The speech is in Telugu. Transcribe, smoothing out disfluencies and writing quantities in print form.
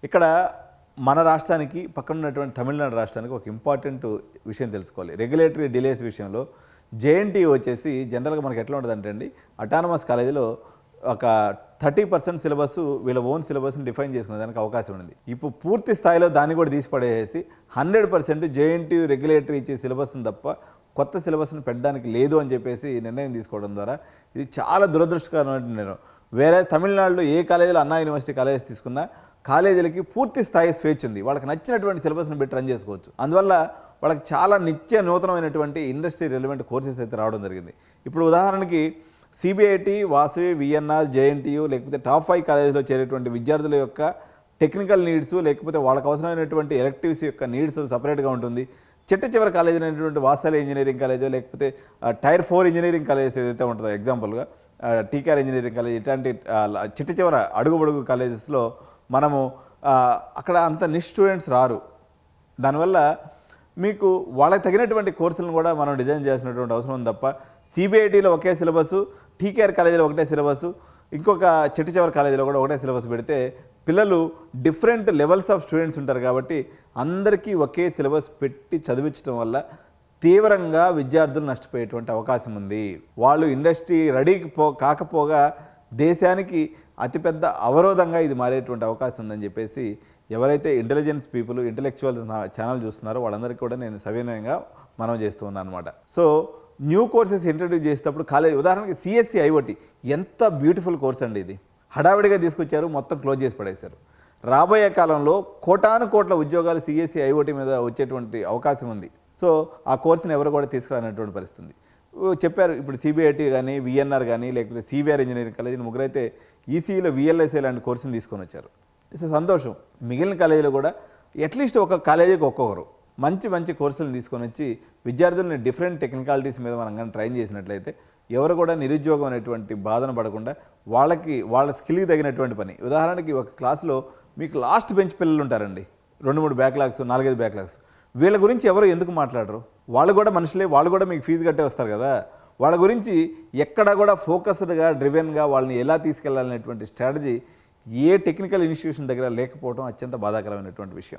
ఇక్కడ మన రాష్ట్రానికి పక్కన ఉన్నటువంటి తమిళనాడు రాష్ట్రానికి ఒక ఇంపార్టెంట్ విషయం తెలుసుకోవాలి. రెగ్యులేటరీ డిలేస్ విషయంలో జేఎన్టీయూ వచ్చేసి జనరల్గా మనకి ఎట్లా ఉంటుందంటే అండి, అటానమస్ కాలేజీలో ఒక 30% సిలబస్ వీళ్ళ ఓన్ సిలబస్ని డిఫైన్ చేసుకునే దానికి అవకాశం ఉంది. ఇప్పుడు పూర్తి స్థాయిలో దాన్ని కూడా తీసిపడేసి 100% జేఎన్టీయూ రెగ్యులేటరీ ఇచ్చే సిలబస్ని తప్ప కొత్త సిలబస్ని పెట్టడానికి లేదు అని చెప్పేసి నిర్ణయం తీసుకోవడం ద్వారా ఇది చాలా దురదృష్టకరమైన నిర్ణయం. వేరే తమిళనాడులో ఏ కాలేజీలో అన్నా యూనివర్సిటీ కాలేజెస్ తీసుకున్నా కాలేజీలకి పూర్తి స్థాయి స్వేచ్ఛ ఉంది. వాళ్ళకి నచ్చినటువంటి సిలబస్ని పెట్టి రన్ చేసుకోవచ్చు. అందువల్ల వాళ్ళకి చాలా నిత్య నూతనమైనటువంటి ఇండస్ట్రీ రెలవెంట్ కోర్సెస్ అయితే రావడం జరిగింది. ఇప్పుడు ఉదాహరణకి సిబిఐటి, వాసవి, విఎన్ఆర్, జేఎన్టీయూ లేకపోతే టాప్ 5 కాలేజీలో చేరేటువంటి విద్యార్థుల యొక్క టెక్నికల్ నీడ్స్ లేకపోతే వాళ్ళకి అవసరమైనటువంటి ఎలెక్టివ్స్ యొక్క నీడ్స్ సపరేట్గా ఉంటుంది. చివరి కాలేజీ అయినటువంటి వాసాలి ఇంజనీరింగ్ కాలేజో లేకపోతే టైర్ 4 ఇంజనీరింగ్ కాలేజెస్ ఏదైతే ఉంటుందో ఎగ్జాంపుల్గా టీకేఆర్ ఇంజనీరింగ్ కాలేజ్ ఇట్లాంటి చివర అడుగు కాలేజెస్లో మనము అక్కడ అంత నిష్ స్టూడెంట్స్ రారు. దానివల్ల మీకు వాళ్ళకి తగినటువంటి కోర్సులను కూడా మనం డిజైన్ చేయాల్సినటువంటి అవసరం ఉంది తప్ప సిబిఐటీలో ఒకే సిలబస్, టీకేఆర్ కాలేజీలో ఒకటే సిలబస్, ఇంకొక చివరి కాలేజీలో కూడా ఒకటే సిలబస్ పెడితే పిల్లలు డిఫరెంట్ లెవెల్స్ ఆఫ్ స్టూడెంట్స్ ఉంటారు కాబట్టి అందరికీ ఒకే సిలబస్ పెట్టి చదివించడం వల్ల తీవ్రంగా విద్యార్థులు నష్టపోయేటువంటి అవకాశం ఉంది. వాళ్ళు ఇండస్ట్రీ రెడీకి కాకపోగా దేశానికి అతిపెద్ద అవరోధంగా ఇది మారేటువంటి అవకాశం ఉందని చెప్పేసి ఎవరైతే ఇంటెలిజెన్స్ పీపుల్, ఇంటెలెక్చువల్ ఛానల్ చూస్తున్నారో వాళ్ళందరికీ కూడా నేను సవినయంగా మనం చేస్తూ ఉన్నాను అనమాట. సో న్యూ కోర్సెస్ ఇంట్రడ్యూస్ చేసేటప్పుడు కాలేజ్ ఉదాహరణకి సిఎస్సి ఐఓటీ ఎంత బ్యూటిఫుల్ కోర్స్ అండి. ఇది హడావిడిగా తీసుకొచ్చారు, మొత్తం క్లోజ్ చేసి పడేశారు. రాబోయే కాలంలో కోటాను కోట్ల ఉద్యోగాలు సిఎస్సి ఐఓటీ మీద వచ్చేటువంటి అవకాశం ఉంది. సో ఆ కోర్సుని ఎవరు కూడా తీసుకురానటువంటి పరిస్థితి చెప్పారు. ఇప్పుడు సిబిఐటి కానీ, విఎన్ఆర్ కానీ లేకపోతే సివిఆర్ ఇంజనీరింగ్ కాలేజీ ముగ్గురైతే ఈసీఈలో విఎల్ఎస్ఏ లాంటి కోర్సుని తీసుకొని వచ్చారు. సో సంతోషం. మిగిలిన కాలేజీలో కూడా అట్లీస్ట్ ఒక కాలేజీకి ఒక్కొక్కరు మంచి కోర్సులను తీసుకొని వచ్చి విద్యార్థులని డిఫరెంట్ టెక్నికాలిటీస్ మీద మనం కానీ ట్రైన్ చేసినట్లయితే ఎవరు కూడా నిరుద్యోగం అనేటువంటి బాధన పడకుండా వాళ్ళ స్కిల్కి తగినటువంటి పని. ఉదాహరణకి ఒక క్లాస్లో మీకు లాస్ట్ బెంచ్ పిల్లలు ఉంటారండి, 2-3 బ్యాక్లాగ్స్, 4-5 బ్యాక్లాగ్స్. వీళ్ళ గురించి ఎవరు ఎందుకు మాట్లాడరు? వాళ్ళు కూడా మనుషులే, వాళ్ళు కూడా మీకు ఫీజు కట్టే వస్తారు కదా. వాళ్ళ గురించి ఎక్కడ కూడా ఫోకస్డ్గా డ్రివెన్గా వాళ్ళని ఎలా తీసుకెళ్లాలనేటువంటి స్ట్రాటజీ ఏ టెక్నికల్ ఇన్స్టిట్యూషన్ దగ్గర లేకపోవడం అత్యంత బాధాకరమైనటువంటి విషయం.